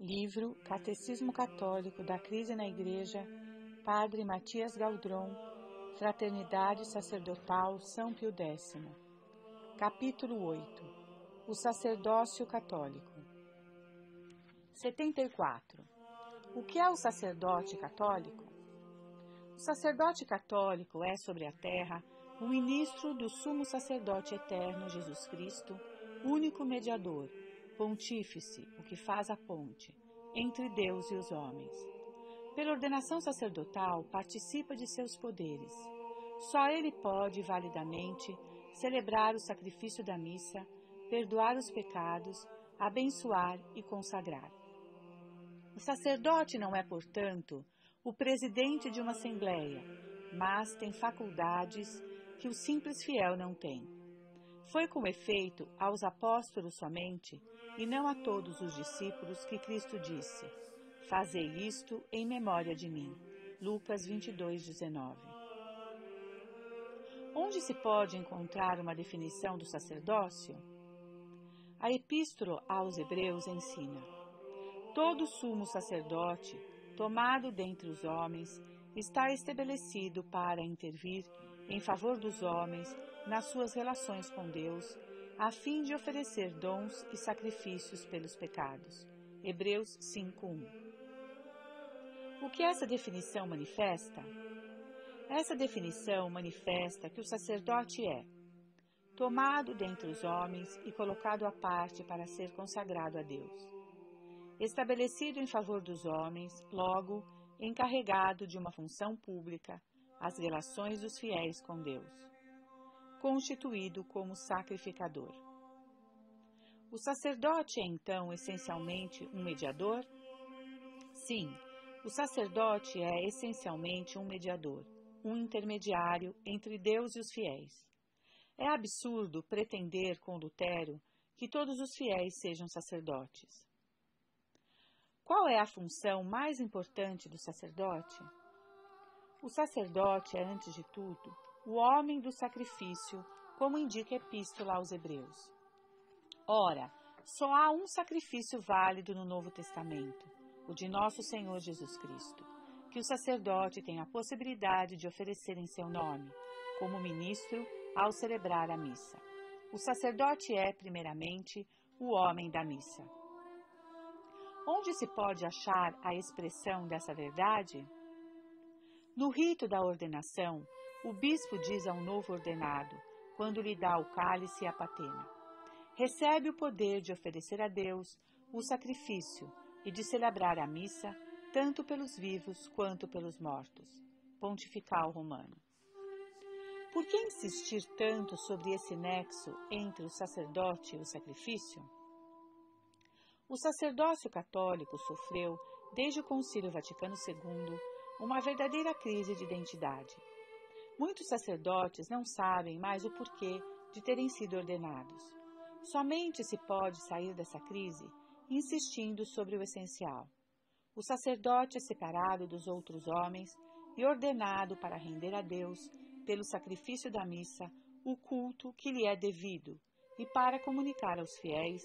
Livro Catecismo Católico da Crise na Igreja, Padre Matias Galdron, Fraternidade Sacerdotal São Pio X. Capítulo 8. O Sacerdócio Católico. 74. O que é o sacerdote católico? O sacerdote católico é sobre a terra o ministro do sumo sacerdote eterno Jesus Cristo, único mediador, pontífice, o que faz a ponte entre Deus e os homens. Pela ordenação sacerdotal, participa de seus poderes. Só ele pode, validamente, celebrar o sacrifício da missa, perdoar os pecados, abençoar e consagrar. O sacerdote não é, portanto, o presidente de uma assembleia, mas tem faculdades que o simples fiel não tem. Foi com efeito aos apóstolos somente, e não a todos os discípulos, que Cristo disse: Fazei isto em memória de mim. Lucas 22:19. Onde se pode encontrar uma definição do sacerdócio? A Epístola aos Hebreus ensina: todo sumo sacerdote, tomado dentre os homens, está estabelecido para intervir em favor dos homens nas suas relações com Deus, a fim de oferecer dons e sacrifícios pelos pecados. Hebreus 5:1. O que essa definição manifesta? Essa definição manifesta que o sacerdote é tomado dentre os homens e colocado à parte para ser consagrado a Deus. Estabelecido em favor dos homens, logo, encarregado de uma função pública, as relações dos fiéis com Deus. Constituído como sacrificador. O sacerdote é, então, essencialmente um mediador? Sim, o sacerdote é essencialmente um mediador, um intermediário entre Deus e os fiéis. É absurdo pretender com Lutero que todos os fiéis sejam sacerdotes. Qual é a função mais importante do sacerdote? O sacerdote é, antes de tudo, o homem do sacrifício, como indica a Epístola aos Hebreus. Ora, só há um sacrifício válido no Novo Testamento, o de nosso Senhor Jesus Cristo, que o sacerdote tem a possibilidade de oferecer em seu nome, como ministro ao celebrar a missa. O sacerdote é, primeiramente, o homem da missa. Onde se pode achar a expressão dessa verdade? No rito da ordenação, o bispo diz ao novo ordenado, quando lhe dá o cálice e a patena: recebe o poder de oferecer a Deus o sacrifício e de celebrar a missa, tanto pelos vivos quanto pelos mortos. Pontifical Romano. Por que insistir tanto sobre esse nexo entre o sacerdote e o sacrifício? O sacerdócio católico sofreu, desde o Concílio Vaticano II, uma verdadeira crise de identidade. Muitos sacerdotes não sabem mais o porquê de terem sido ordenados. Somente se pode sair dessa crise insistindo sobre o essencial. O sacerdote é separado dos outros homens e ordenado para render a Deus, pelo sacrifício da missa, o culto que lhe é devido e para comunicar aos fiéis,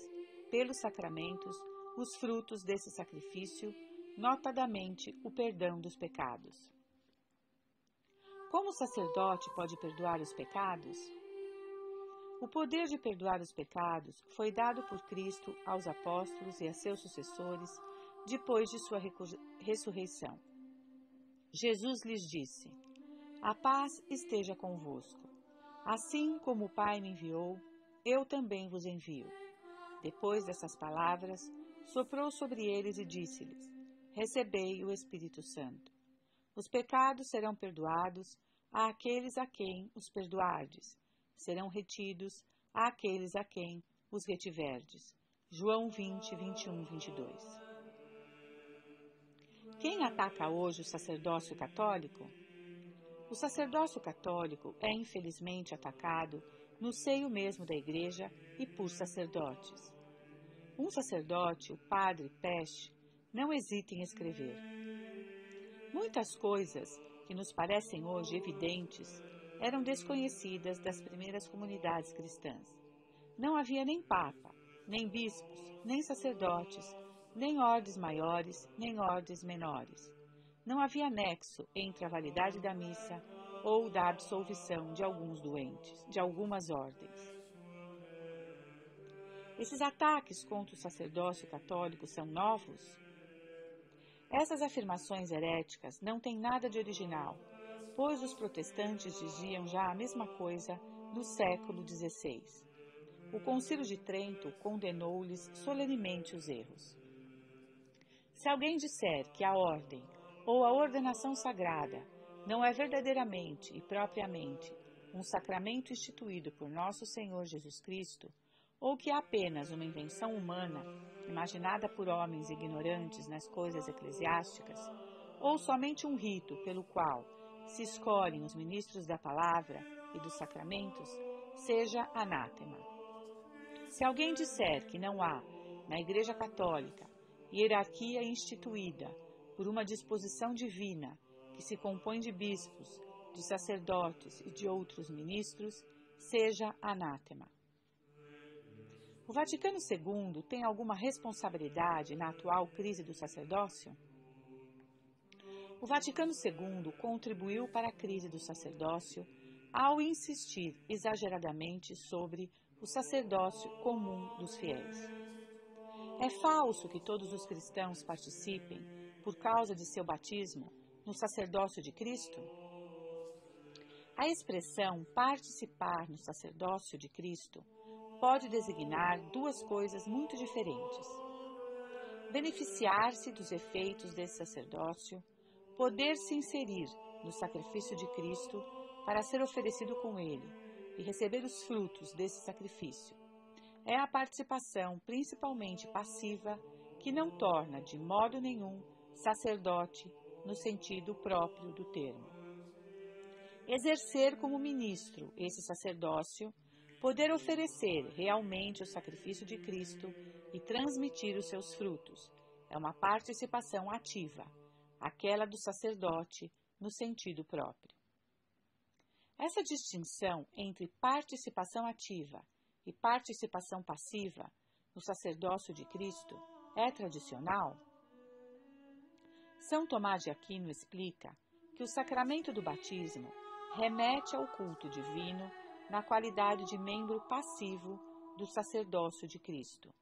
pelos sacramentos, os frutos desse sacrifício, notadamente o perdão dos pecados. Como o sacerdote pode perdoar os pecados? O poder de perdoar os pecados foi dado por Cristo aos apóstolos e a seus sucessores depois de sua ressurreição. Jesus lhes disse: a paz esteja convosco. Assim como o Pai me enviou, eu também vos envio. Depois dessas palavras, soprou sobre eles e disse-lhes: recebei o Espírito Santo. Os pecados serão perdoados àqueles a quem os perdoardes, serão retidos àqueles a quem os retiverdes. João 20, 21, 22. Quem ataca hoje o sacerdócio católico? O sacerdócio católico é infelizmente atacado no seio mesmo da Igreja e por sacerdotes. Um sacerdote, o padre Peste, não hesita em escrever: muitas coisas que nos parecem hoje evidentes eram desconhecidas das primeiras comunidades cristãs. Não havia nem papa, nem bispos, nem sacerdotes, nem ordens maiores, nem ordens menores. Não havia nexo entre a validade da missa ou da absolvição de alguns doentes, de algumas ordens. Esses ataques contra o sacerdócio católico são novos? Essas afirmações heréticas não têm nada de original, pois os protestantes diziam já a mesma coisa no século XVI. O Concílio de Trento condenou-lhes solenemente os erros. Se alguém disser que a ordem ou a ordenação sagrada não é verdadeiramente e propriamente um sacramento instituído por nosso Senhor Jesus Cristo, ou que é apenas uma invenção humana, imaginada por homens ignorantes nas coisas eclesiásticas, ou somente um rito pelo qual se escolhem os ministros da palavra e dos sacramentos, seja anátema. Se alguém disser que não há, na Igreja Católica, hierarquia instituída por uma disposição divina que se compõe de bispos, de sacerdotes e de outros ministros, seja anátema. O Vaticano II tem alguma responsabilidade na atual crise do sacerdócio? O Vaticano II contribuiu para a crise do sacerdócio ao insistir exageradamente sobre o sacerdócio comum dos fiéis. É falso que todos os cristãos participem, por causa de seu batismo, no sacerdócio de Cristo? A expressão participar no sacerdócio de Cristo pode designar duas coisas muito diferentes: beneficiar-se dos efeitos desse sacerdócio, poder se inserir no sacrifício de Cristo para ser oferecido com ele e receber os frutos desse sacrifício. É a participação principalmente passiva que não torna de modo nenhum sacerdote no sentido próprio do termo. Exercer como ministro esse sacerdócio, poder oferecer realmente o sacrifício de Cristo e transmitir os seus frutos, é uma participação ativa, aquela do sacerdote no sentido próprio. Essa distinção entre participação ativa e participação passiva no sacerdócio de Cristo é tradicional? São Tomás de Aquino explica que o sacramento do batismo remete ao culto divino na qualidade de membro passivo do sacerdócio de Cristo,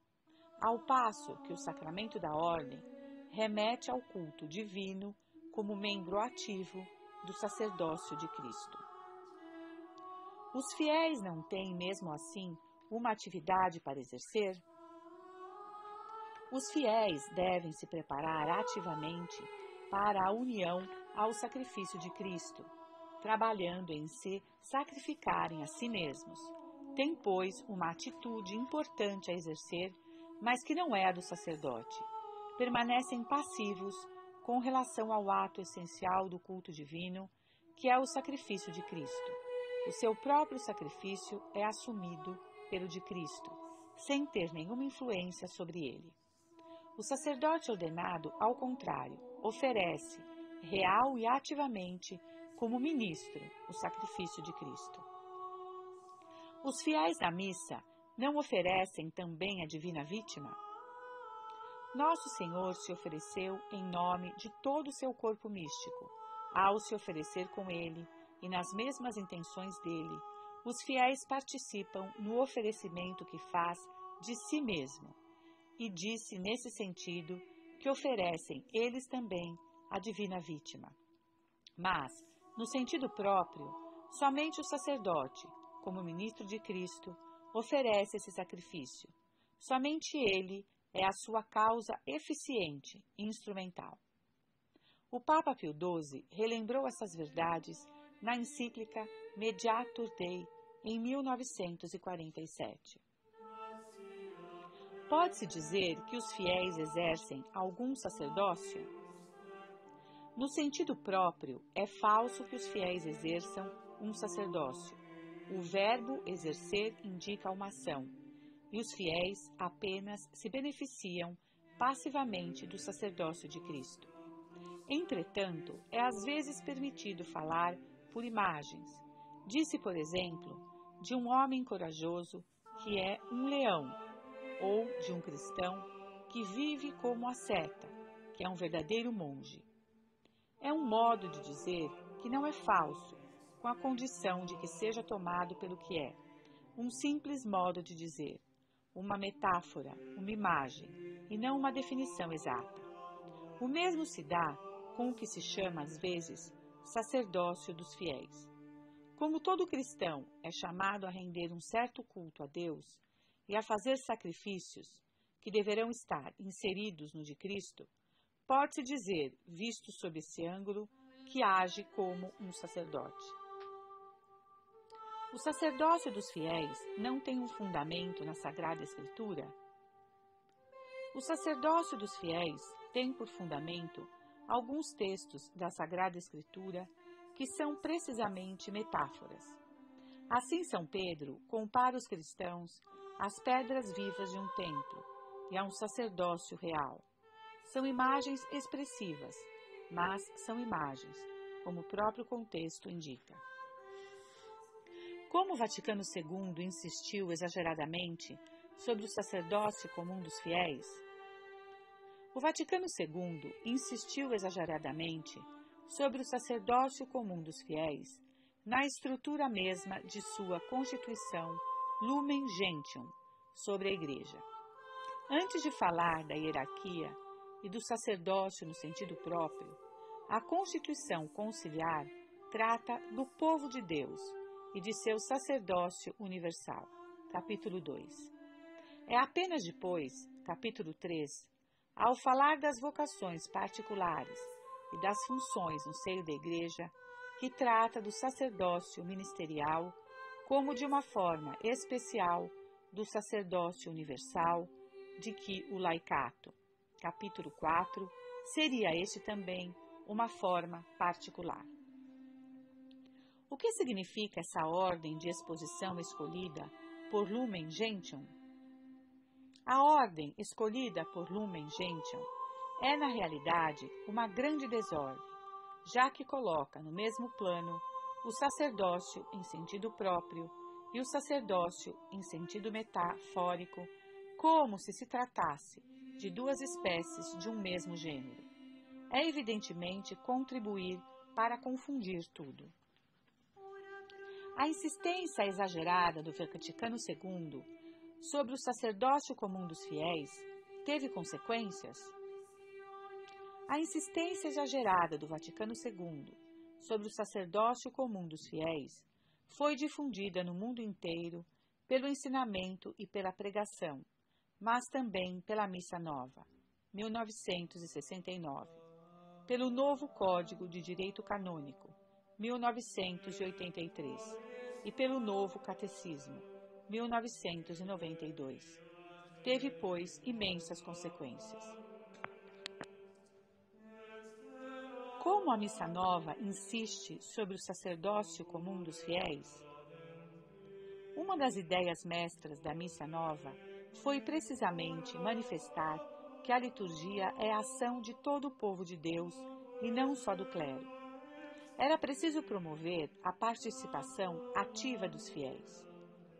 ao passo que o sacramento da ordem remete ao culto divino como membro ativo do sacerdócio de Cristo. Os fiéis não têm, mesmo assim, uma atividade para exercer? Os fiéis devem se preparar ativamente para a união ao sacrifício de Cristo, trabalhando em se sacrificarem a si mesmos. Tem, pois, uma atitude importante a exercer, mas que não é a do sacerdote. Permanecem passivos com relação ao ato essencial do culto divino, que é o sacrifício de Cristo. O seu próprio sacrifício é assumido pelo de Cristo, sem ter nenhuma influência sobre ele. O sacerdote ordenado, ao contrário, oferece, real e ativamente, como ministro, o sacrifício de Cristo. Os fiéis da missa não oferecem também a divina vítima? Nosso Senhor se ofereceu em nome de todo o seu corpo místico. Ao se oferecer com ele e nas mesmas intenções dele, os fiéis participam no oferecimento que faz de si mesmo, e disse nesse sentido que oferecem eles também a divina vítima. Mas, no sentido próprio, somente o sacerdote, como ministro de Cristo, oferece esse sacrifício. Somente ele é a sua causa eficiente e instrumental. O Papa Pio XII relembrou essas verdades na encíclica Mediator Dei, em 1947. Pode-se dizer que os fiéis exercem algum sacerdócio? No sentido próprio, é falso que os fiéis exerçam um sacerdócio. O verbo exercer indica uma ação, e os fiéis apenas se beneficiam passivamente do sacerdócio de Cristo. Entretanto, é às vezes permitido falar por imagens. Disse, por exemplo, de um homem corajoso que é um leão, ou de um cristão que vive como asceta, que é um verdadeiro monge. É um modo de dizer que não é falso, com a condição de que seja tomado pelo que é, um simples modo de dizer, uma metáfora, uma imagem, e não uma definição exata. O mesmo se dá com o que se chama, às vezes, sacerdócio dos fiéis. Como todo cristão é chamado a render um certo culto a Deus e a fazer sacrifícios que deverão estar inseridos no de Cristo, pode-se dizer, visto sob esse ângulo, que age como um sacerdote. O sacerdócio dos fiéis não tem um fundamento na Sagrada Escritura? O sacerdócio dos fiéis tem por fundamento alguns textos da Sagrada Escritura que são precisamente metáforas. Assim, São Pedro compara os cristãos às pedras vivas de um templo e a um sacerdócio real. São imagens expressivas, mas são imagens, como o próprio contexto indica. Como o Vaticano II insistiu exageradamente sobre o sacerdócio comum dos fiéis, o Vaticano II insistiu exageradamente sobre o sacerdócio comum dos fiéis na estrutura mesma de sua Constituição Lumen Gentium sobre a Igreja. Antes de falar da hierarquia e do sacerdócio no sentido próprio, a Constituição Conciliar trata do povo de Deus e de seu sacerdócio universal. Capítulo 2. É apenas depois, capítulo 3, ao falar das vocações particulares e das funções no seio da Igreja, que trata do sacerdócio ministerial como de uma forma especial do sacerdócio universal, de que o laicato, capítulo 4, seria este também uma forma particular. O que significa essa ordem de exposição escolhida por Lumen Gentium? A ordem escolhida por Lumen Gentium é, na realidade, uma grande desordem, já que coloca no mesmo plano o sacerdócio em sentido próprio e o sacerdócio em sentido metafórico, como se tratasse de duas espécies de um mesmo gênero. É evidentemente contribuir para confundir tudo. A insistência exagerada do Vaticano II sobre o sacerdócio comum dos fiéis teve consequências? A insistência exagerada do Vaticano II sobre o sacerdócio comum dos fiéis foi difundida no mundo inteiro pelo ensinamento e pela pregação, mas também pela Missa Nova, 1969, pelo Novo Código de Direito Canônico, 1983, e pelo Novo Catecismo, 1992. Teve, pois, imensas consequências. Como a Missa Nova insiste sobre o sacerdócio comum dos fiéis? Uma das ideias mestras da Missa Nova foi precisamente manifestar que a liturgia é a ação de todo o povo de Deus e não só do clero. Era preciso promover a participação ativa dos fiéis.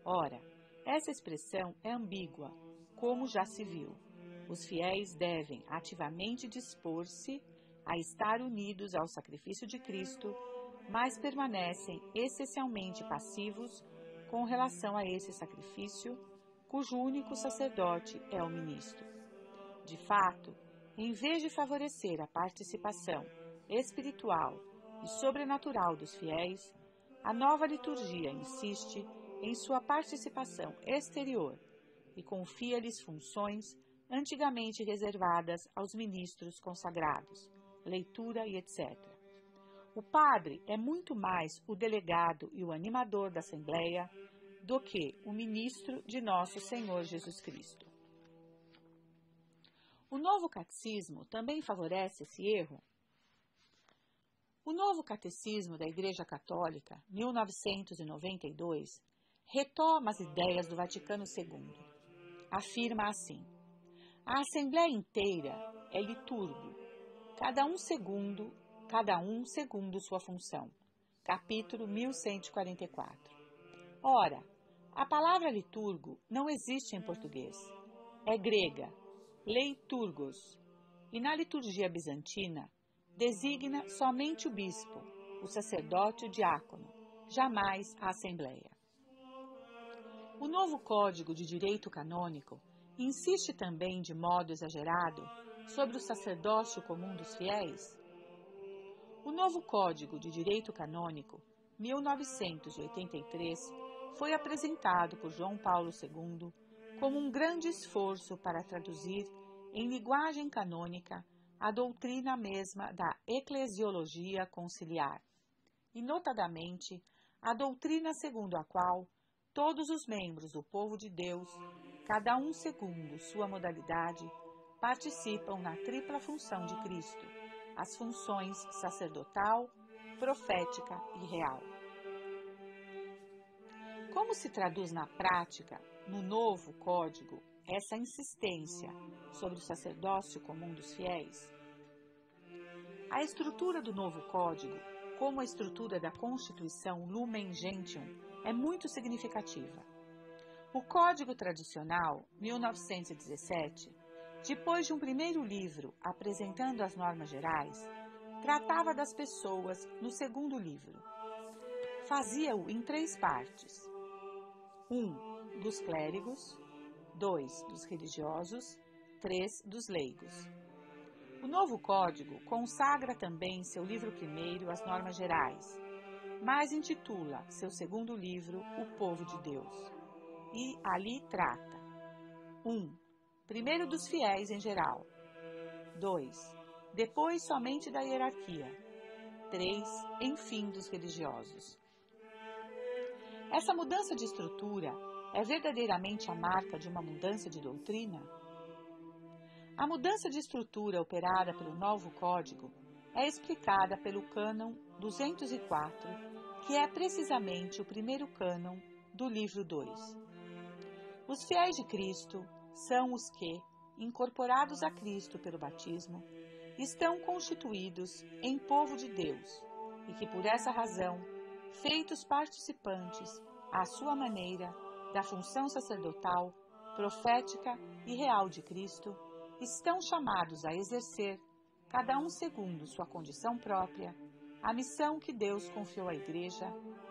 Ora, essa expressão é ambígua, como já se viu. Os fiéis devem ativamente dispor-se a estar unidos ao sacrifício de Cristo, mas permanecem essencialmente passivos com relação a esse sacrifício, cujo único sacerdote é o ministro. De fato, em vez de favorecer a participação espiritual e sobrenatural dos fiéis, a nova liturgia insiste em sua participação exterior e confia-lhes funções antigamente reservadas aos ministros consagrados, leitura e etc. O padre é muito mais o delegado e o animador da Assembleia do que o ministro de nosso Senhor Jesus Cristo. O Novo Catecismo também favorece esse erro? O Novo Catecismo da Igreja Católica, 1992, retoma as ideias do Vaticano II. Afirma assim: a Assembleia inteira é liturgo, cada um segundo sua função. Capítulo 1144. Ora, a palavra liturgo não existe em português. É grega, leiturgos, e na liturgia bizantina designa somente o bispo, o sacerdote e o diácono, jamais a assembleia. O novo Código de Direito Canônico insiste também de modo exagerado sobre o sacerdócio comum dos fiéis. O novo Código de Direito Canônico, 1983, foi apresentado por João Paulo II como um grande esforço para traduzir em linguagem canônica a doutrina mesma da eclesiologia conciliar, e notadamente a doutrina segundo a qual todos os membros do povo de Deus, cada um segundo sua modalidade, participam na tripla função de Cristo, as funções sacerdotal, profética e real. Como se traduz na prática, no novo Código, essa insistência sobre o sacerdócio comum dos fiéis? A estrutura do novo Código, como a estrutura da Constituição Lumen Gentium, é muito significativa. O Código Tradicional, 1917, depois de um primeiro livro apresentando as normas gerais, tratava das pessoas no segundo livro. Fazia-o em 3 partes. 1. Dos clérigos, 2. Dos religiosos, 3. Dos leigos. O novo Código consagra também em seu livro primeiro as normas gerais, mas intitula seu segundo livro O Povo de Deus, e ali trata 1. Primeiro dos fiéis em geral, 2. Depois somente da hierarquia, 3. Enfim dos religiosos. Essa mudança de estrutura é verdadeiramente a marca de uma mudança de doutrina? A mudança de estrutura operada pelo novo Código é explicada pelo cânon 204, que é precisamente o primeiro cânon do livro 2. Os fiéis de Cristo são os que, incorporados a Cristo pelo batismo, estão constituídos em povo de Deus e que, por essa razão, feitos participantes, à sua maneira, da função sacerdotal, profética e real de Cristo, estão chamados a exercer, cada um segundo sua condição própria, a missão que Deus confiou à Igreja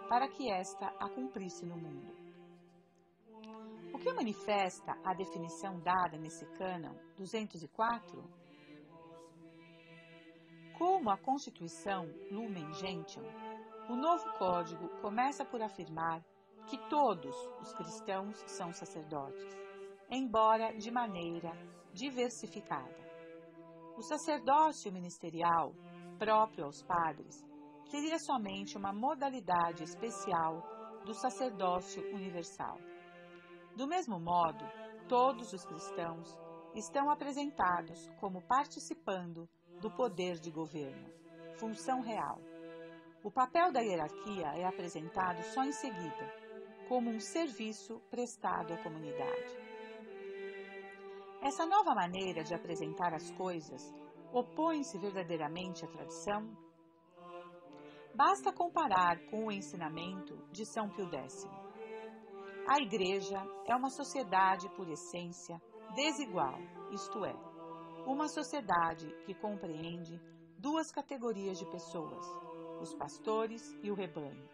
para que esta a cumprisse no mundo. O que manifesta a definição dada nesse cânon 204? Como a Constituição Lumen Gentium, o novo Código começa por afirmar que todos os cristãos são sacerdotes, embora de maneira diversificada. O sacerdócio ministerial, próprio aos padres, seria somente uma modalidade especial do sacerdócio universal. Do mesmo modo, todos os cristãos estão apresentados como participando do poder de governo, função real. O papel da hierarquia é apresentado só em seguida, como um serviço prestado à comunidade. Essa nova maneira de apresentar as coisas opõe-se verdadeiramente à tradição? Basta comparar com o ensinamento de São Pio X. A Igreja é uma sociedade por essência desigual, isto é, uma sociedade que compreende 2 categorias de pessoas, os pastores e o rebanho,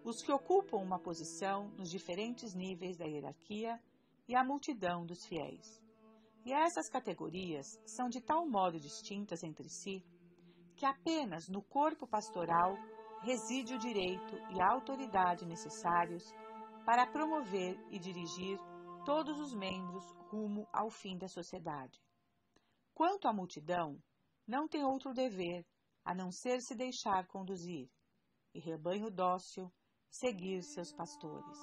os que ocupam uma posição nos diferentes níveis da hierarquia e a multidão dos fiéis. E essas categorias são de tal modo distintas entre si que apenas no corpo pastoral reside o direito e a autoridade necessários para promover e dirigir todos os membros rumo ao fim da sociedade. Quanto à multidão, não tem outro dever a não ser se deixar conduzir, e rebanho dócil seguir seus pastores.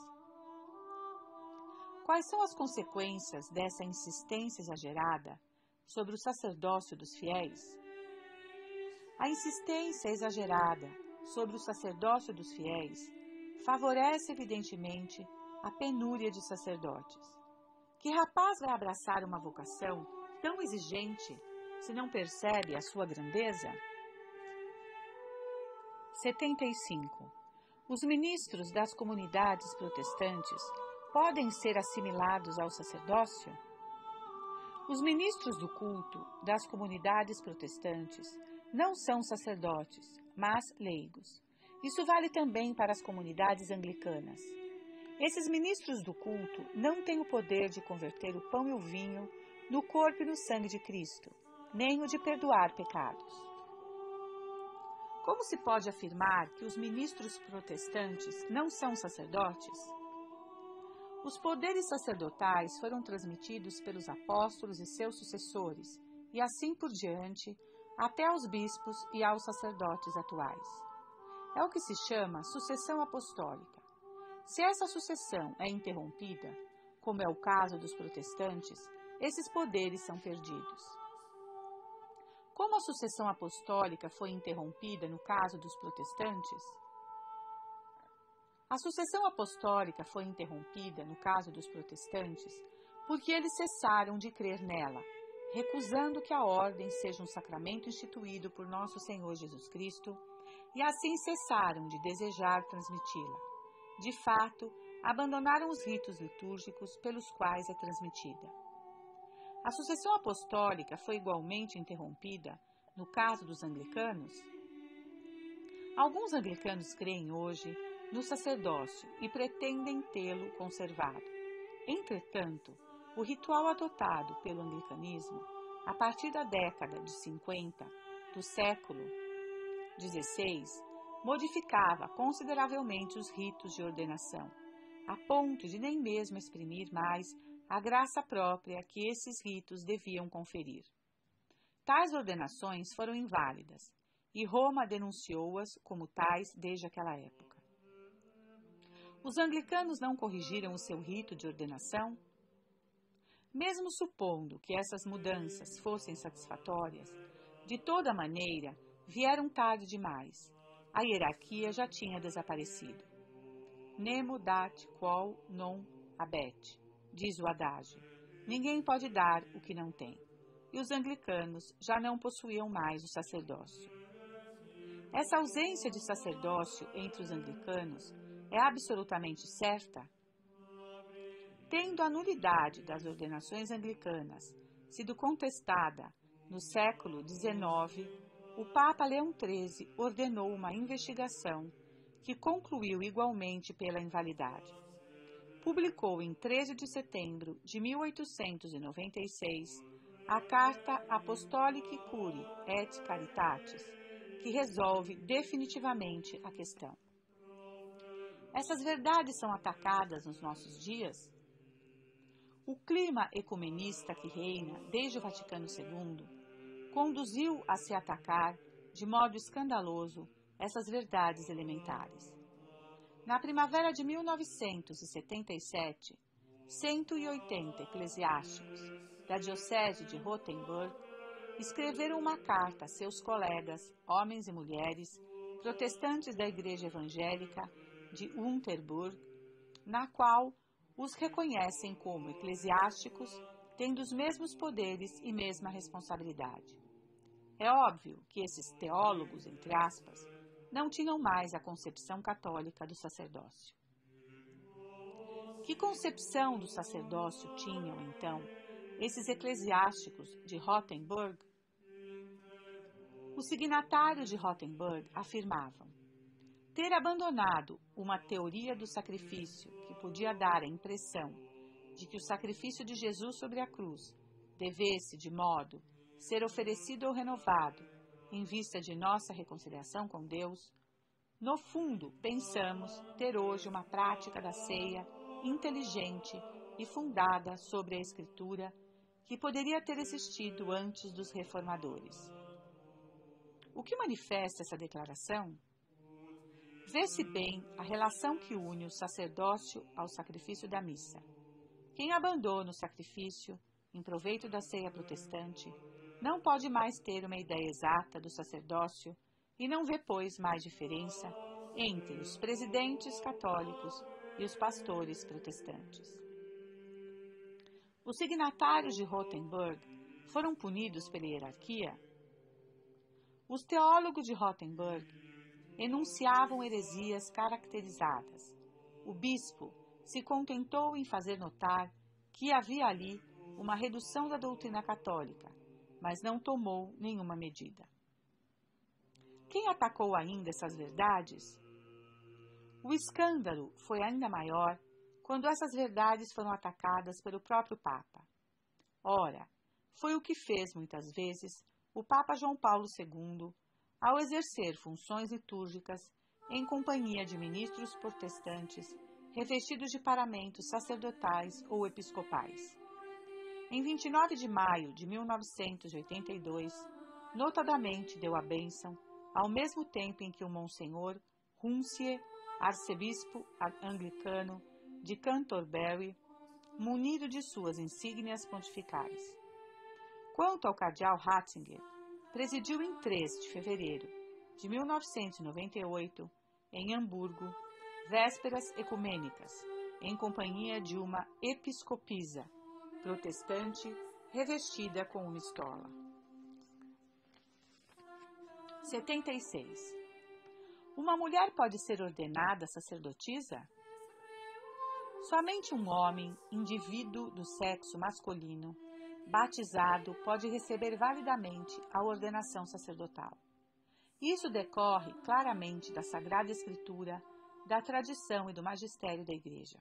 Quais são as consequências dessa insistência exagerada sobre o sacerdócio dos fiéis? A insistência exagerada sobre o sacerdócio dos fiéis favorece evidentemente a penúria de sacerdotes. Que rapaz vai abraçar uma vocação tão exigente se não percebe a sua grandeza? 75. Os ministros das comunidades protestantes podem ser assimilados ao sacerdócio? Os ministros do culto das comunidades protestantes não são sacerdotes, mas leigos. Isso vale também para as comunidades anglicanas. Esses ministros do culto não têm o poder de converter o pão e o vinho no corpo e no sangue de Cristo, nem o de perdoar pecados. Como se pode afirmar que os ministros protestantes não são sacerdotes? Os poderes sacerdotais foram transmitidos pelos apóstolos e seus sucessores, e assim por diante, até aos bispos e aos sacerdotes atuais. É o que se chama sucessão apostólica. Se essa sucessão é interrompida, como é o caso dos protestantes, esses poderes são perdidos. Como a sucessão apostólica foi interrompida no caso dos protestantes? A sucessão apostólica foi interrompida no caso dos protestantes porque eles cessaram de crer nela, recusando que a ordem seja um sacramento instituído por nosso Senhor Jesus Cristo, e assim cessaram de desejar transmiti-la. De fato, abandonaram os ritos litúrgicos pelos quais é transmitida. A sucessão apostólica foi igualmente interrompida no caso dos anglicanos. Alguns anglicanos creem hoje no sacerdócio e pretendem tê-lo conservado. Entretanto, o ritual adotado pelo anglicanismo, a partir da década de 50 do século XVI, modificava consideravelmente os ritos de ordenação, a ponto de nem mesmo exprimir mais a graça própria que esses ritos deviam conferir. Tais ordenações foram inválidas, e Roma denunciou-as como tais desde aquela época. Os anglicanos não corrigiram o seu rito de ordenação? Mesmo supondo que essas mudanças fossem satisfatórias, de toda maneira, vieram tarde demais. A hierarquia já tinha desaparecido. Nemo dat quo non habet, diz o adágio. Ninguém pode dar o que não tem. E os anglicanos já não possuíam mais o sacerdócio. Essa ausência de sacerdócio entre os anglicanos é absolutamente certa? Tendo a nulidade das ordenações anglicanas sido contestada no século XIX, o Papa Leão XIII ordenou uma investigação que concluiu igualmente pela invalidade. Publicou em 13 de setembro de 1896 a Carta Apostolicae Curiae et Caritatis, que resolve definitivamente a questão. Essas verdades são atacadas nos nossos dias? O clima ecumenista que reina desde o Vaticano II conduziu a se atacar de modo escandaloso essas verdades elementares. Na primavera de 1977, 180 eclesiásticos da Diocese de Rothenburg escreveram uma carta a seus colegas, homens e mulheres, protestantes da Igreja Evangélica de Unterburg, na qual os reconhecem como eclesiásticos, tendo os mesmos poderes e mesma responsabilidade. É óbvio que esses teólogos, entre aspas, não tinham mais a concepção católica do sacerdócio. Que concepção do sacerdócio tinham, então, esses eclesiásticos de Rothenburg? Os signatários de Rothenburg afirmavam ter abandonado uma teoria do sacrifício que podia dar a impressão de que o sacrifício de Jesus sobre a cruz devesse, de modo, ser oferecido ou renovado em vista de nossa reconciliação com Deus. No fundo, pensamos ter hoje uma prática da ceia inteligente e fundada sobre a Escritura que poderia ter existido antes dos reformadores. O que manifesta essa declaração? Vê-se bem a relação que une o sacerdócio ao sacrifício da missa. Quem abandona o sacrifício em proveito da ceia protestante não pode mais ter uma ideia exata do sacerdócio e não vê, pois, mais diferença entre os presidentes católicos e os pastores protestantes. Os signatários de Rothenburg foram punidos pela hierarquia? Os teólogos de Rothenburg enunciavam heresias caracterizadas. O bispo se contentou em fazer notar que havia ali uma redução da doutrina católica, mas não tomou nenhuma medida. Quem atacou ainda essas verdades? O escândalo foi ainda maior quando essas verdades foram atacadas pelo próprio Papa. Ora, foi o que fez muitas vezes o Papa João Paulo II ao exercer funções litúrgicas em companhia de ministros protestantes revestidos de paramentos sacerdotais ou episcopais. Em 29 de maio de 1982, notadamente deu a bênção, ao mesmo tempo em que o Monsenhor Runcie, arcebispo anglicano de Canterbury, munido de suas insígnias pontificais. Quanto ao cardeal Ratzinger, presidiu em 3 de fevereiro de 1998, em Hamburgo, vésperas ecumênicas, em companhia de uma episcopisa protestante revestida com uma estola. 76. Uma mulher pode ser ordenada sacerdotisa? Somente um homem, indivíduo do sexo masculino, batizado, pode receber validamente a ordenação sacerdotal. Isso decorre claramente da Sagrada Escritura, da tradição e do magistério da Igreja.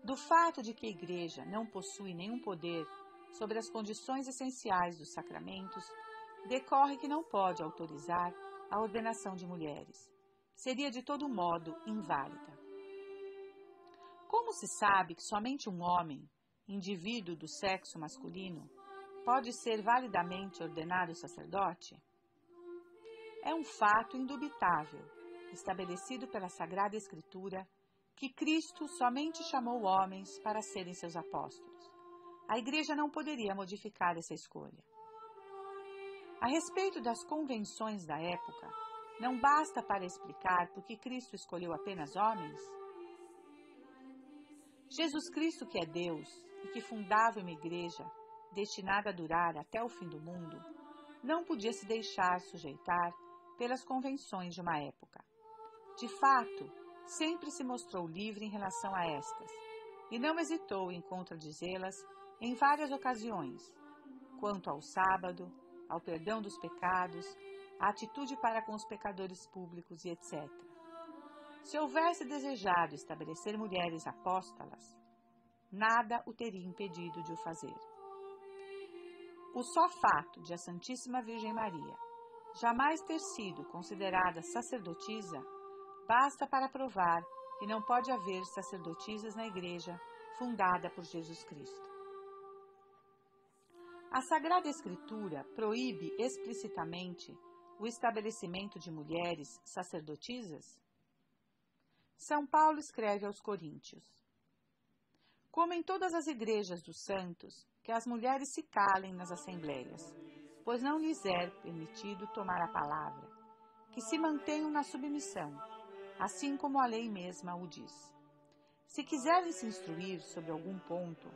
Do fato de que a Igreja não possui nenhum poder sobre as condições essenciais dos sacramentos, decorre que não pode autorizar a ordenação de mulheres. Seria de todo modo inválida. Como se sabe que somente um homem, indivíduo do sexo masculino, pode ser validamente ordenado sacerdote? É um fato indubitável, estabelecido pela Sagrada Escritura, que Cristo somente chamou homens para serem seus apóstolos. A Igreja não poderia modificar essa escolha. A respeito das convenções da época, não basta para explicar por que Cristo escolheu apenas homens? Jesus Cristo, que é Deus e que fundava uma igreja destinada a durar até o fim do mundo, não podia se deixar sujeitar pelas convenções de uma época. De fato, sempre se mostrou livre em relação a estas, e não hesitou em contradizê-las em várias ocasiões, quanto ao sábado, ao perdão dos pecados, à atitude para com os pecadores públicos e etc. Se houvesse desejado estabelecer mulheres apóstolas, nada o teria impedido de o fazer. O só fato de a Santíssima Virgem Maria jamais ter sido considerada sacerdotisa basta para provar que não pode haver sacerdotisas na Igreja fundada por Jesus Cristo. A Sagrada Escritura proíbe explicitamente o estabelecimento de mulheres sacerdotisas? São Paulo escreve aos Coríntios: como em todas as igrejas dos santos, que as mulheres se calem nas assembleias, pois não lhes é permitido tomar a palavra, que se mantenham na submissão, assim como a lei mesma o diz. Se quiserem se instruir sobre algum ponto,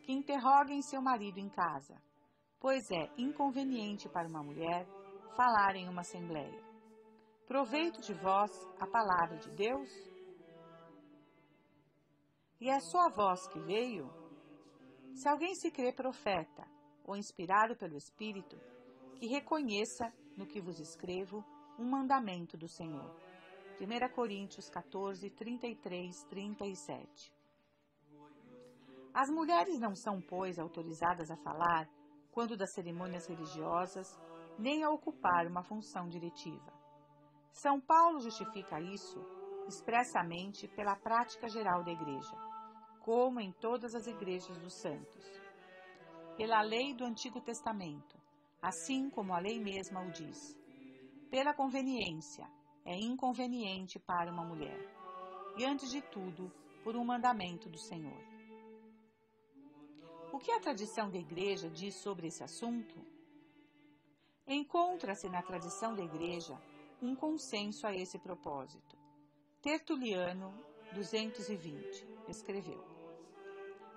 que interroguem seu marido em casa, pois é inconveniente para uma mulher falar em uma assembleia. Proveito de vós a palavra de Deus? E é só a vós que veio? Se alguém se crê profeta ou inspirado pelo Espírito, que reconheça no que vos escrevo um mandamento do Senhor. 1 Coríntios 14, 33, 37. As mulheres não são, pois, autorizadas a falar quando das cerimônias religiosas, nem a ocupar uma função diretiva. São Paulo justifica isso expressamente pela prática geral da Igreja, como em todas as igrejas dos santos. Pela lei do Antigo Testamento, assim como a lei mesma o diz. Pela conveniência, é inconveniente para uma mulher. E antes de tudo, por um mandamento do Senhor. O que a tradição da Igreja diz sobre esse assunto? Encontra-se na tradição da Igreja um consenso a esse propósito. Tertuliano, 220, escreveu: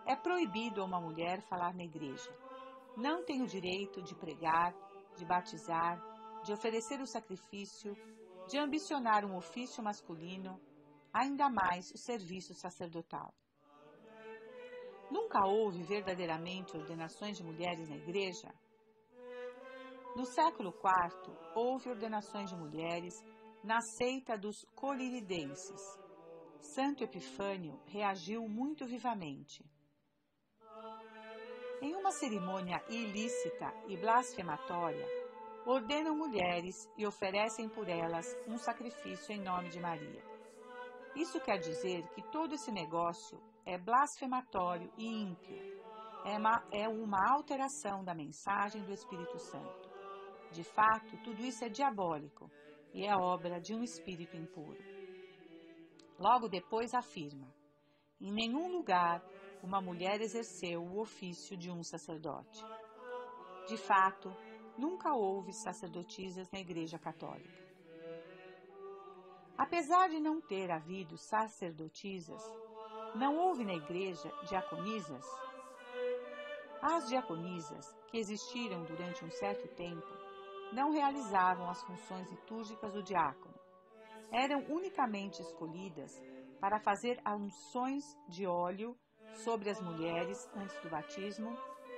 é proibido a uma mulher falar na Igreja. Não tem o direito de pregar, de batizar, de oferecer o sacrifício, de ambicionar um ofício masculino, ainda mais o serviço sacerdotal. Nunca houve verdadeiramente ordenações de mulheres na Igreja? No século IV, houve ordenações de mulheres na seita dos coliridenses. Santo Epifânio reagiu muito vivamente. Em uma cerimônia ilícita e blasfematória, ordenam mulheres e oferecem por elas um sacrifício em nome de Maria. Isso quer dizer que todo esse negócio é blasfematório e ímpio. É uma alteração da mensagem do Espírito Santo. De fato, tudo isso é diabólico e é obra de um espírito impuro. Logo depois afirma: em nenhum lugar uma mulher exerceu o ofício de um sacerdote. De fato, nunca houve sacerdotisas na Igreja Católica. Apesar de não ter havido sacerdotisas, não houve na Igreja diaconisas? As diaconisas, que existiram durante um certo tempo, não realizavam as funções litúrgicas do diácono. Eram unicamente escolhidas para fazer unções de óleo sobre as mulheres antes do batismo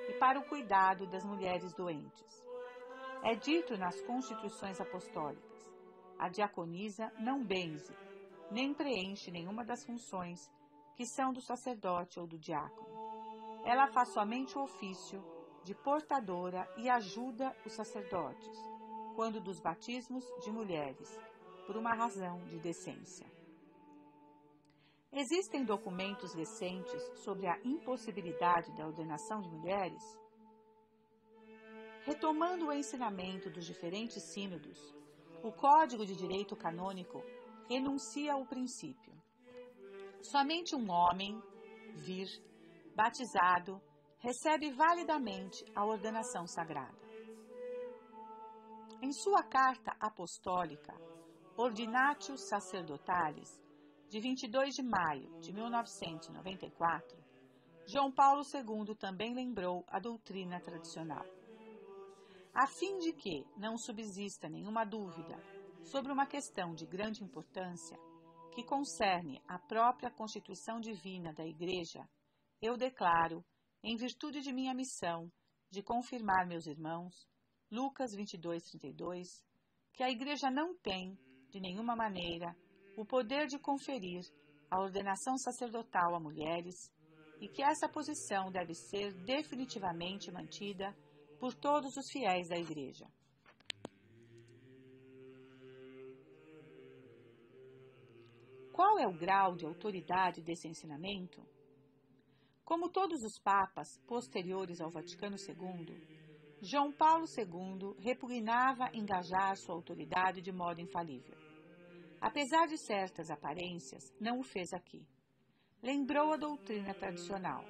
e para o cuidado das mulheres doentes. É dito nas constituições apostólicas: a diaconisa não benze, nem preenche nenhuma das funções que são do sacerdote ou do diácono. Ela faz somente o ofício de portadora e ajuda os sacerdotes, quando dos batismos de mulheres, por uma razão de decência. Existem documentos recentes sobre a impossibilidade da ordenação de mulheres? Retomando o ensinamento dos diferentes sínodos, o Código de Direito Canônico enuncia o princípio: somente um homem, vir, batizado, recebe validamente a ordenação sagrada. Em sua carta apostólica, Ordinatio Sacerdotalis, de 22 de maio de 1994, João Paulo II também lembrou a doutrina tradicional. A fim de que não subsista nenhuma dúvida sobre uma questão de grande importância, que concerne a própria constituição divina da Igreja, eu declaro, em virtude de minha missão de confirmar meus irmãos, Lucas 22:32, que a Igreja não tem, de nenhuma maneira, o poder de conferir a ordenação sacerdotal a mulheres e que essa posição deve ser definitivamente mantida por todos os fiéis da Igreja. Qual é o grau de autoridade desse ensinamento? Como todos os papas posteriores ao Vaticano II, João Paulo II repugnava engajar sua autoridade de modo infalível. Apesar de certas aparências, não o fez aqui. Lembrou a doutrina tradicional,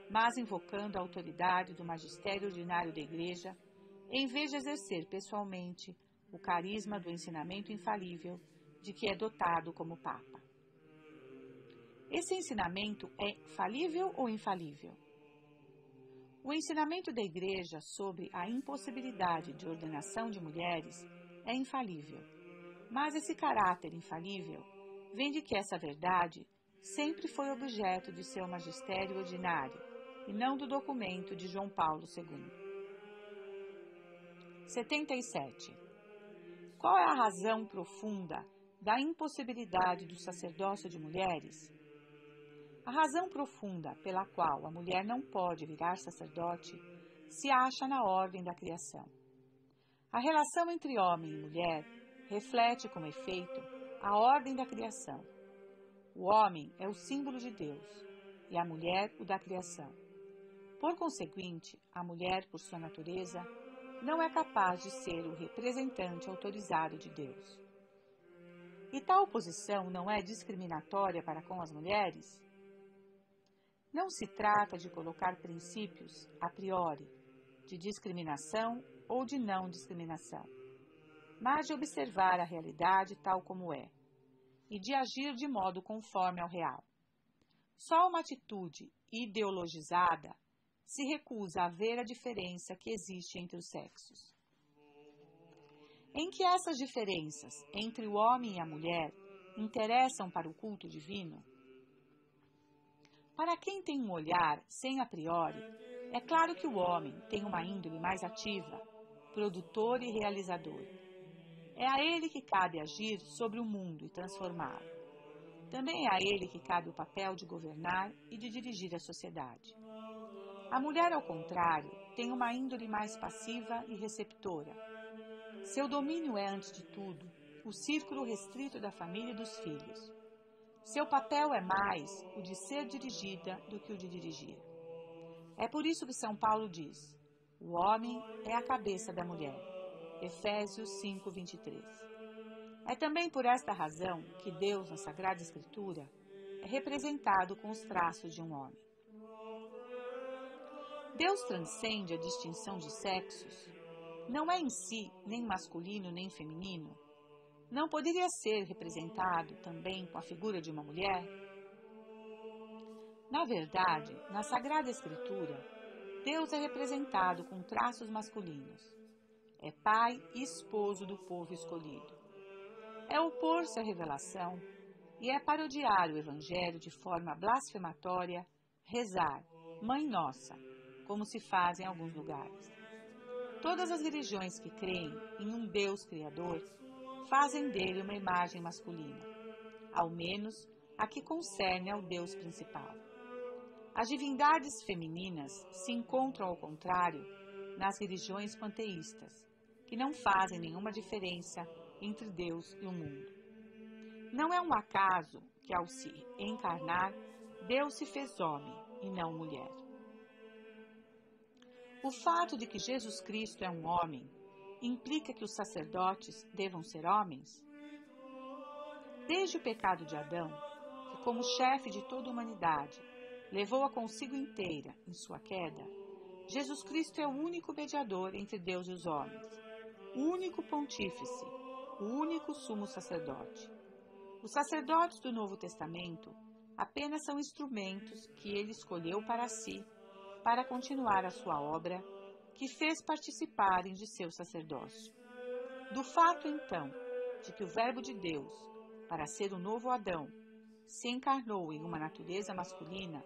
mas invocando a autoridade do magistério ordinário da Igreja, em vez de exercer pessoalmente o carisma do ensinamento infalível de que é dotado como Papa. Esse ensinamento é falível ou infalível? O ensinamento da Igreja sobre a impossibilidade de ordenação de mulheres é infalível, mas esse caráter infalível vem de que essa verdade sempre foi objeto de seu magistério ordinário e não do documento de João Paulo II. 77. Qual é a razão profunda da impossibilidade do sacerdócio de mulheres? A razão profunda pela qual a mulher não pode virar sacerdote se acha na ordem da criação. A relação entre homem e mulher reflete, como efeito, a ordem da criação. O homem é o símbolo de Deus e a mulher o da criação. Por conseguinte, a mulher, por sua natureza, não é capaz de ser o representante autorizado de Deus. E tal posição não é discriminatória para com as mulheres? Não se trata de colocar princípios a priori, de discriminação ou de não discriminação, mas de observar a realidade tal como é, e de agir de modo conforme ao real. Só uma atitude ideologizada se recusa a ver a diferença que existe entre os sexos. Em que essas diferenças entre o homem e a mulher interessam para o culto divino? Para quem tem um olhar sem a priori, é claro que o homem tem uma índole mais ativa, produtor e realizador. É a ele que cabe agir sobre o mundo e transformá-lo. Também é a ele que cabe o papel de governar e de dirigir a sociedade. A mulher, ao contrário, tem uma índole mais passiva e receptora. Seu domínio é, antes de tudo, o círculo restrito da família e dos filhos. Seu papel é mais o de ser dirigida do que o de dirigir. É por isso que São Paulo diz: o homem é a cabeça da mulher. Efésios 5:23. É também por esta razão que Deus, na Sagrada Escritura, é representado com os traços de um homem. Deus transcende a distinção de sexos. Não é em si nem masculino nem feminino. Não poderia ser representado também com a figura de uma mulher? Na verdade, na Sagrada Escritura, Deus é representado com traços masculinos. É pai e esposo do povo escolhido. É opor-se à revelação e é parodiar o Evangelho de forma blasfematória, rezar, Mãe Nossa, como se faz em alguns lugares. Todas as religiões que creem em um Deus Criador fazem dele uma imagem masculina, ao menos a que concerne ao Deus principal. As divindades femininas se encontram, ao contrário, nas religiões panteístas, que não fazem nenhuma diferença entre Deus e o mundo. Não é um acaso que, ao se encarnar, Deus se fez homem e não mulher. O fato de que Jesus Cristo é um homem implica que os sacerdotes devam ser homens? Desde o pecado de Adão, que como chefe de toda a humanidade levou-a consigo inteira em sua queda, Jesus Cristo é o único mediador entre Deus e os homens, o único pontífice, o único sumo sacerdote. Os sacerdotes do Novo Testamento apenas são instrumentos que ele escolheu para si, para continuar a sua obra, que fez participarem de seu sacerdócio. Do fato, então, de que o Verbo de Deus, para ser o novo Adão, se encarnou em uma natureza masculina,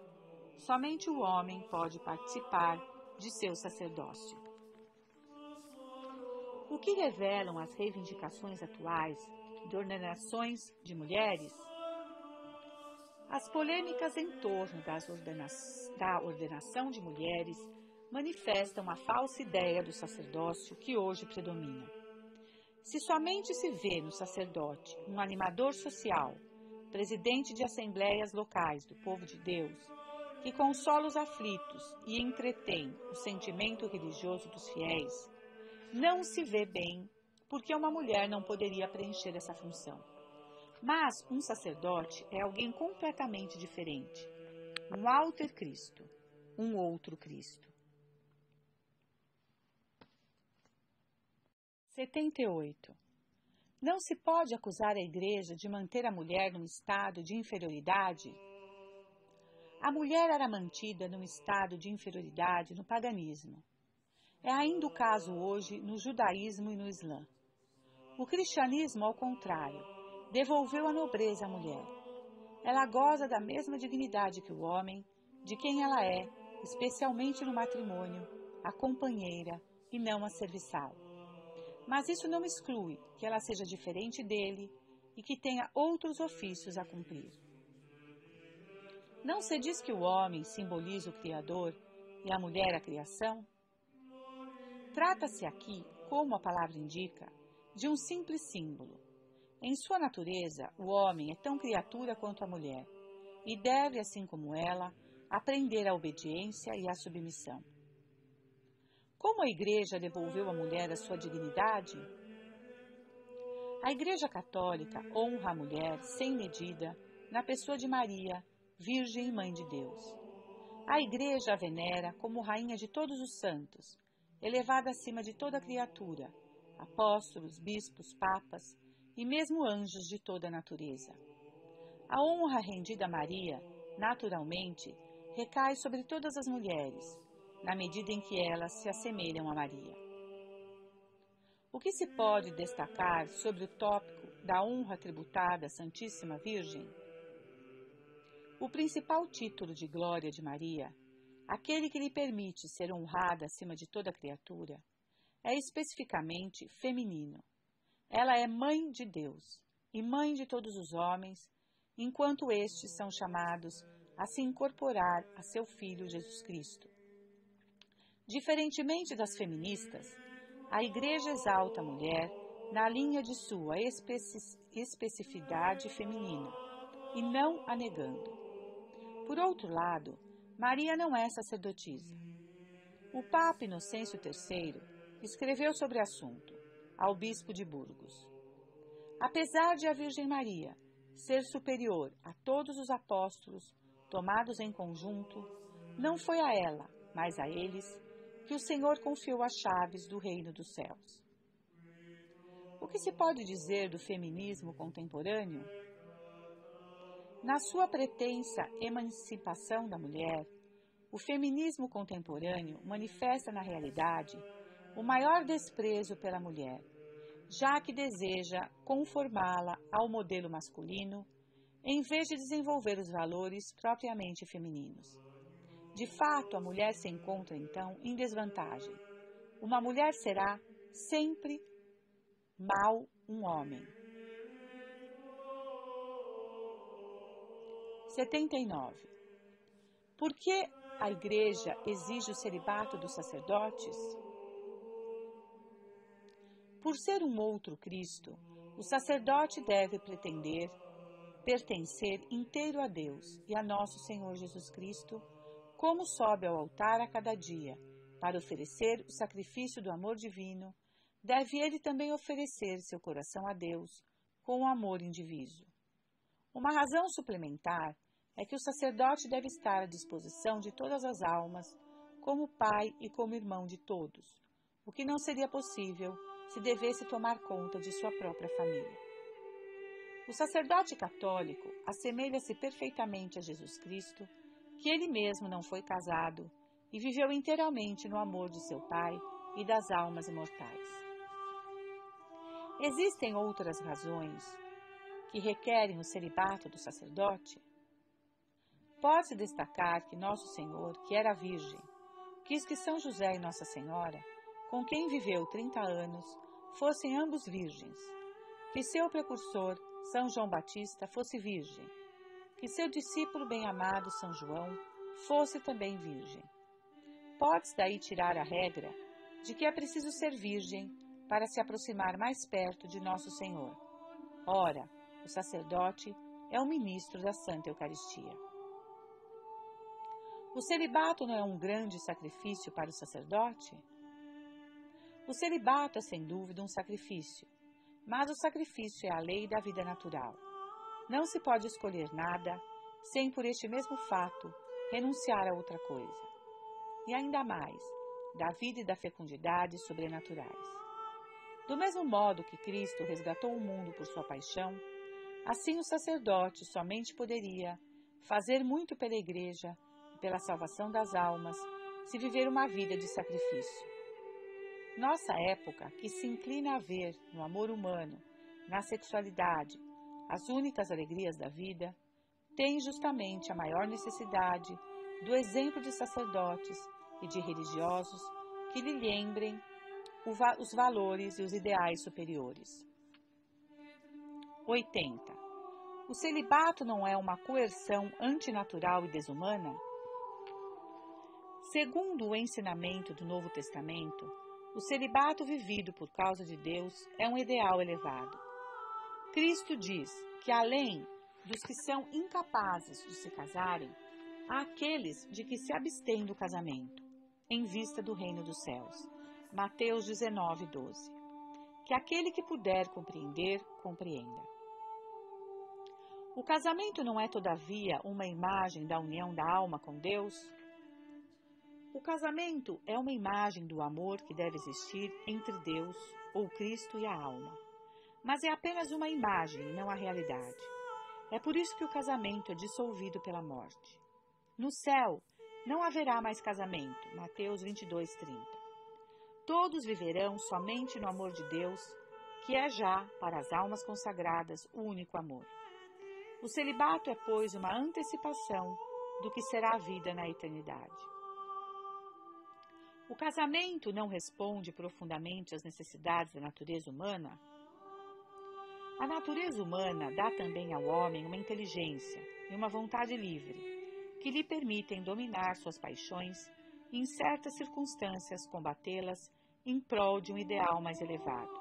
somente o homem pode participar de seu sacerdócio. O que revelam as reivindicações atuais de ordenações de mulheres? As polêmicas em torno da ordenação de mulheres manifestam a falsa ideia do sacerdócio que hoje predomina. Se somente se vê no sacerdote um animador social, presidente de assembleias locais do povo de Deus, que consola os aflitos e entretém o sentimento religioso dos fiéis, não se vê bem porque uma mulher não poderia preencher essa função. Mas um sacerdote é alguém completamente diferente, um alter Cristo, um outro Cristo. 78. Não se pode acusar a Igreja de manter a mulher num estado de inferioridade? A mulher era mantida num estado de inferioridade no paganismo. É ainda o caso hoje no judaísmo e no Islã. O cristianismo, ao contrário, devolveu a nobreza à mulher. Ela goza da mesma dignidade que o homem, de quem ela é, especialmente no matrimônio, a companheira e não a serviçal. Mas isso não exclui que ela seja diferente dele e que tenha outros ofícios a cumprir. Não se diz que o homem simboliza o Criador e a mulher a criação? Trata-se aqui, como a palavra indica, de um simples símbolo. Em sua natureza, o homem é tão criatura quanto a mulher, e deve, assim como ela, aprender a obediência e a submissão. Como a Igreja devolveu à mulher a sua dignidade? A Igreja Católica honra a mulher sem medida na pessoa de Maria, Virgem e Mãe de Deus. A Igreja a venera como rainha de todos os santos, elevada acima de toda criatura, apóstolos, bispos, papas e mesmo anjos de toda a natureza. A honra rendida a Maria, naturalmente, recai sobre todas as mulheres, na medida em que elas se assemelham a Maria. O que se pode destacar sobre o tópico da honra tributada à Santíssima Virgem? O principal título de glória de Maria, aquele que lhe permite ser honrada acima de toda criatura, é especificamente feminino. Ela é mãe de Deus e mãe de todos os homens, enquanto estes são chamados a se incorporar a seu Filho Jesus Cristo. Diferentemente das feministas, a Igreja exalta a mulher na linha de sua especificidade feminina e não a negando. Por outro lado, Maria não é sacerdotisa. O Papa Inocêncio III escreveu sobre o assunto ao bispo de Burgos. Apesar de a Virgem Maria ser superior a todos os apóstolos tomados em conjunto, não foi a ela, mas a eles, que o Senhor confiou as chaves do reino dos céus. O que se pode dizer do feminismo contemporâneo? Na sua pretensa emancipação da mulher, o feminismo contemporâneo manifesta na realidade o maior desprezo pela mulher, já que deseja conformá-la ao modelo masculino, em vez de desenvolver os valores propriamente femininos. De fato, a mulher se encontra, então, em desvantagem. Uma mulher será sempre mal um homem. 79. Por que a Igreja exige o celibato dos sacerdotes? Por ser um outro Cristo, o sacerdote deve pertencer inteiro a Deus e a nosso Senhor Jesus Cristo, como sobe ao altar a cada dia, para oferecer o sacrifício do amor divino, deve ele também oferecer seu coração a Deus com o amor indiviso. Uma razão suplementar é que o sacerdote deve estar à disposição de todas as almas, como pai e como irmão de todos, o que não seria possível se devesse tomar conta de sua própria família. O sacerdote católico assemelha-se perfeitamente a Jesus Cristo, que ele mesmo não foi casado e viveu inteiramente no amor de seu Pai e das almas imortais. Existem outras razões que requerem o celibato do sacerdote? Pode-se destacar que Nosso Senhor, que era virgem, quis que São José e Nossa Senhora, com quem viveu 30 anos, fossem ambos virgens, que seu precursor, São João Batista, fosse virgem, que seu discípulo bem-amado São João fosse também virgem. Pode-se daí tirar a regra de que é preciso ser virgem para se aproximar mais perto de Nosso Senhor. Ora, o sacerdote é o ministro da Santa Eucaristia. O celibato não é um grande sacrifício para o sacerdote? O celibato é sem dúvida um sacrifício, mas o sacrifício é a lei da vida natural. Não se pode escolher nada sem, por este mesmo fato, renunciar a outra coisa. E ainda mais, da vida e da fecundidade sobrenaturais. Do mesmo modo que Cristo resgatou o mundo por sua paixão, assim o sacerdote somente poderia fazer muito pela Igreja e pela salvação das almas se viver uma vida de sacrifício. Nossa época, que se inclina a ver no amor humano, na sexualidade, as únicas alegrias da vida, tem justamente a maior necessidade do exemplo de sacerdotes e de religiosos que lhe lembrem os valores e os ideais superiores. 80. O celibato não é uma coerção antinatural e desumana? Segundo o ensinamento do Novo Testamento, o celibato vivido por causa de Deus é um ideal elevado. Cristo diz que, além dos que são incapazes de se casarem, há aqueles de que se abstêm do casamento, em vista do reino dos céus. Mateus 19, 12. Que aquele que puder compreender, compreenda. O casamento não é, todavia, uma imagem da união da alma com Deus? O casamento é uma imagem do amor que deve existir entre Deus, ou Cristo, e a alma. Mas é apenas uma imagem, não a realidade. É por isso que o casamento é dissolvido pela morte. No céu, não haverá mais casamento. Mateus 22, 30. Todos viverão somente no amor de Deus, que é já, para as almas consagradas, o único amor. O celibato é, pois, uma antecipação do que será a vida na eternidade. O casamento não responde profundamente às necessidades da natureza humana? A natureza humana dá também ao homem uma inteligência e uma vontade livre, que lhe permitem dominar suas paixões e, em certas circunstâncias, combatê-las em prol de um ideal mais elevado.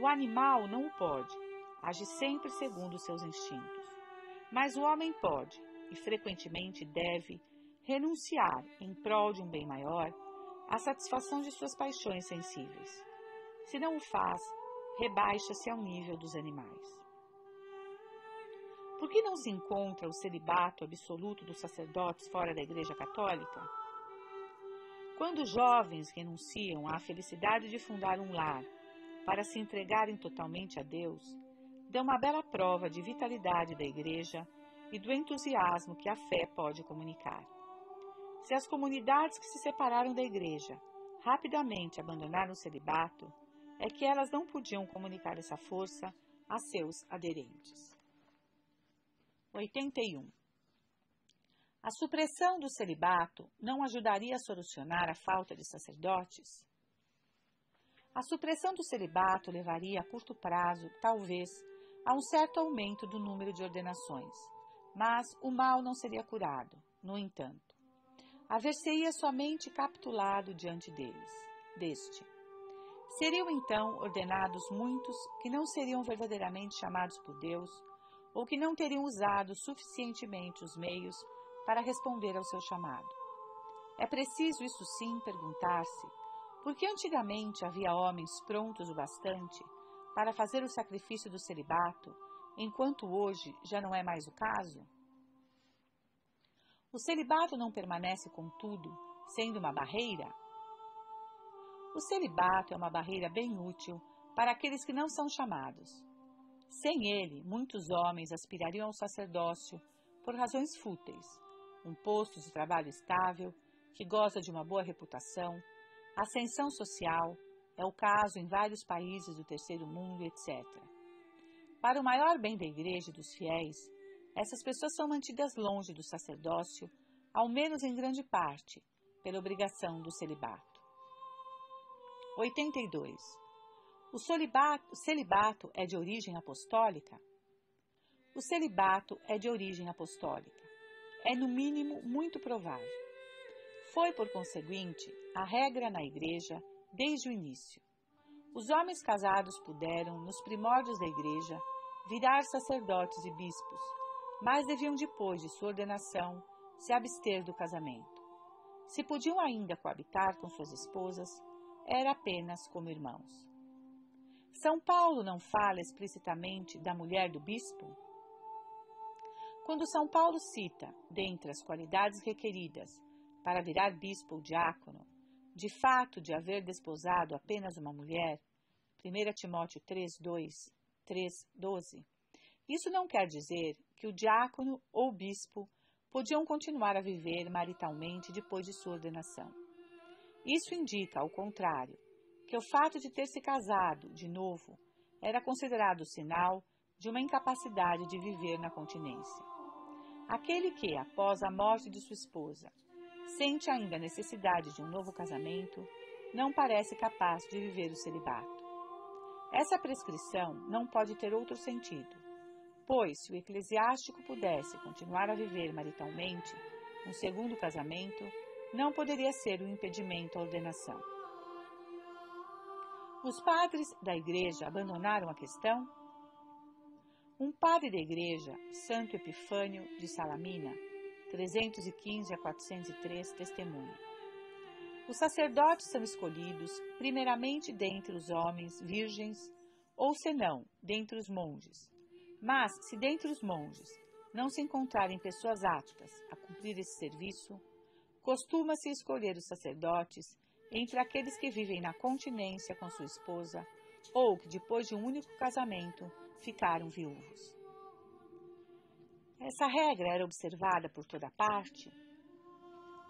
O animal não o pode, age sempre segundo os seus instintos. Mas o homem pode, e frequentemente deve, renunciar em prol de um bem maior à satisfação de suas paixões sensíveis. Se não o faz, rebaixa-se ao nível dos animais. Por que não se encontra o celibato absoluto dos sacerdotes fora da Igreja Católica? Quando jovens renunciam à felicidade de fundar um lar para se entregarem totalmente a Deus, dão uma bela prova de vitalidade da Igreja e do entusiasmo que a fé pode comunicar. Se as comunidades que se separaram da Igreja rapidamente abandonaram o celibato, é que elas não podiam comunicar essa força a seus aderentes. 81. A supressão do celibato não ajudaria a solucionar a falta de sacerdotes? A supressão do celibato levaria a curto prazo, talvez, a um certo aumento do número de ordenações, mas o mal não seria curado, no entanto. Haver-se-ia somente capitulado diante deste. Seriam então ordenados muitos que não seriam verdadeiramente chamados por Deus ou que não teriam usado suficientemente os meios para responder ao seu chamado. É preciso, isso sim, perguntar-se por que antigamente havia homens prontos o bastante para fazer o sacrifício do celibato, enquanto hoje já não é mais o caso? O celibato não permanece, contudo, sendo uma barreira? O celibato é uma barreira bem útil para aqueles que não são chamados. Sem ele, muitos homens aspirariam ao sacerdócio por razões fúteis, um posto de trabalho estável, que goza de uma boa reputação, ascensão social, é o caso em vários países do terceiro mundo, etc. Para o maior bem da Igreja e dos fiéis, essas pessoas são mantidas longe do sacerdócio, ao menos em grande parte, pela obrigação do celibato. 82. O celibato é de origem apostólica? O celibato é de origem apostólica. É, no mínimo, muito provável. Foi, por conseguinte, a regra na Igreja desde o início. Os homens casados puderam, nos primórdios da Igreja, virar sacerdotes e bispos, mas deviam, depois de sua ordenação, se abster do casamento. Se podiam ainda coabitar com suas esposas, era apenas como irmãos. São Paulo não fala explicitamente da mulher do bispo? Quando São Paulo cita, dentre as qualidades requeridas para virar bispo ou diácono, de fato de haver desposado apenas uma mulher, 1 Timóteo 3:12, isso não quer dizer que o diácono ou bispo podiam continuar a viver maritalmente depois de sua ordenação. Isso indica, ao contrário, que o fato de ter se casado de novo era considerado sinal de uma incapacidade de viver na continência. Aquele que, após a morte de sua esposa, sente ainda a necessidade de um novo casamento, não parece capaz de viver o celibato. Essa prescrição não pode ter outro sentido, pois se o eclesiástico pudesse continuar a viver maritalmente um segundo casamento, não poderia ser um impedimento à ordenação. Os padres da Igreja abandonaram a questão? Um padre da Igreja, Santo Epifânio de Salamina, 315 a 403, testemunha. Os sacerdotes são escolhidos primeiramente dentre os homens virgens, ou senão, dentre os monges. Mas, se dentre os monges não se encontrarem pessoas aptas a cumprir esse serviço, costuma-se escolher os sacerdotes entre aqueles que vivem na continência com sua esposa ou que, depois de um único casamento, ficaram viúvos. Essa regra era observada por toda parte?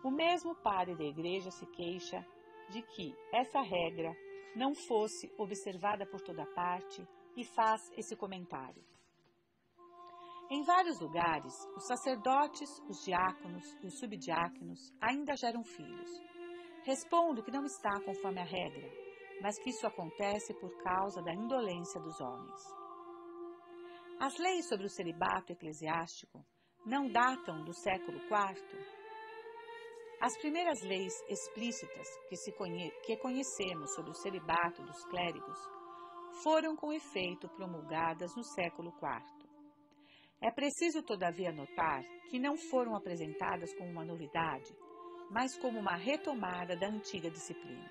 O mesmo padre da Igreja se queixa de que essa regra não fosse observada por toda parte e faz esse comentário. Em vários lugares, os sacerdotes, os diáconos e os subdiáconos ainda geram filhos. Respondo que não está conforme a regra, mas que isso acontece por causa da indolência dos homens. As leis sobre o celibato eclesiástico não datam do século IV? As primeiras leis explícitas que conhecemos sobre o celibato dos clérigos foram com efeito promulgadas no século IV. É preciso, todavia, notar que não foram apresentadas como uma novidade, mas como uma retomada da antiga disciplina.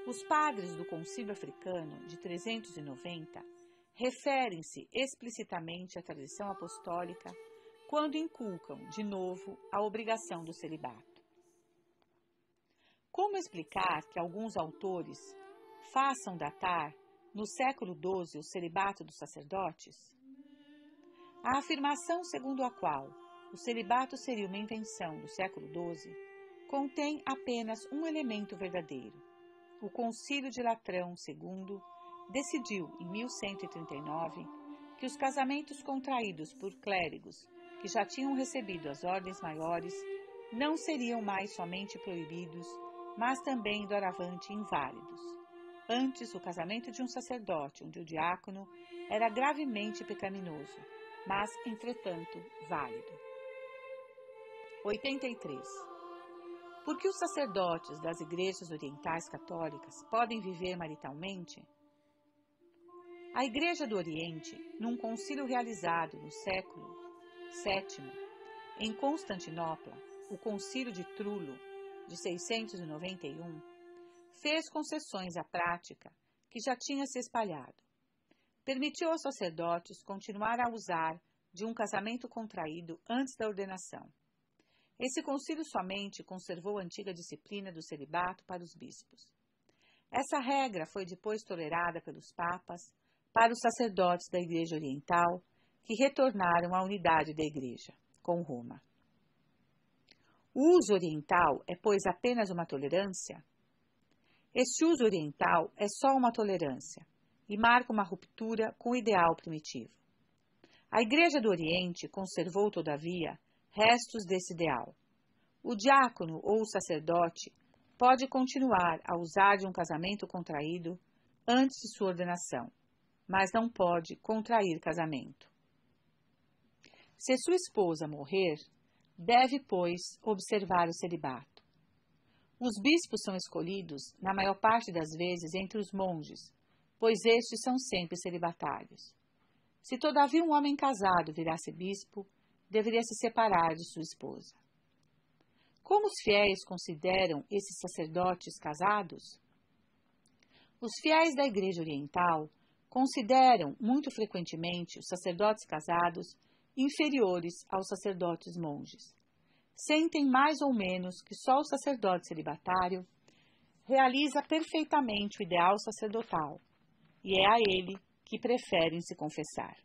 Os padres do Concílio Africano de 390 referem-se explicitamente à tradição apostólica quando inculcam, de novo, a obrigação do celibato. Como explicar que alguns autores façam datar no século XII o celibato dos sacerdotes? A afirmação segundo a qual o celibato seria uma invenção do século XII contém apenas um elemento verdadeiro. O Concílio de Latrão II decidiu, em 1139, que os casamentos contraídos por clérigos que já tinham recebido as ordens maiores não seriam mais somente proibidos, mas também doravante inválidos. Antes, o casamento de um sacerdote ou de um diácono era gravemente pecaminoso, mas, entretanto, válido. 83. Por que os sacerdotes das igrejas orientais católicas podem viver maritalmente? A Igreja do Oriente, num concílio realizado no século VII, em Constantinopla, o Concílio de Trullo, de 691, fez concessões à prática que já tinha se espalhado. Permitiu aos sacerdotes continuar a usar de um casamento contraído antes da ordenação. Esse concílio somente conservou a antiga disciplina do celibato para os bispos. Essa regra foi depois tolerada pelos papas para os sacerdotes da Igreja Oriental, que retornaram à unidade da Igreja, com Roma. O uso oriental é, pois, apenas uma tolerância? Este uso oriental é só uma tolerância e marca uma ruptura com o ideal primitivo. A Igreja do Oriente conservou, todavia, restos desse ideal. O diácono ou o sacerdote pode continuar a usar de um casamento contraído antes de sua ordenação, mas não pode contrair casamento. Se sua esposa morrer, deve, pois, observar o celibato. Os bispos são escolhidos, na maior parte das vezes, entre os monges, pois estes são sempre celibatários. Se todavia um homem casado virasse bispo, deveria se separar de sua esposa. Como os fiéis consideram esses sacerdotes casados? Os fiéis da Igreja Oriental consideram muito frequentemente os sacerdotes casados inferiores aos sacerdotes monges. Sentem mais ou menos que só o sacerdote celibatário realiza perfeitamente o ideal sacerdotal, e é a ele que preferem se confessar.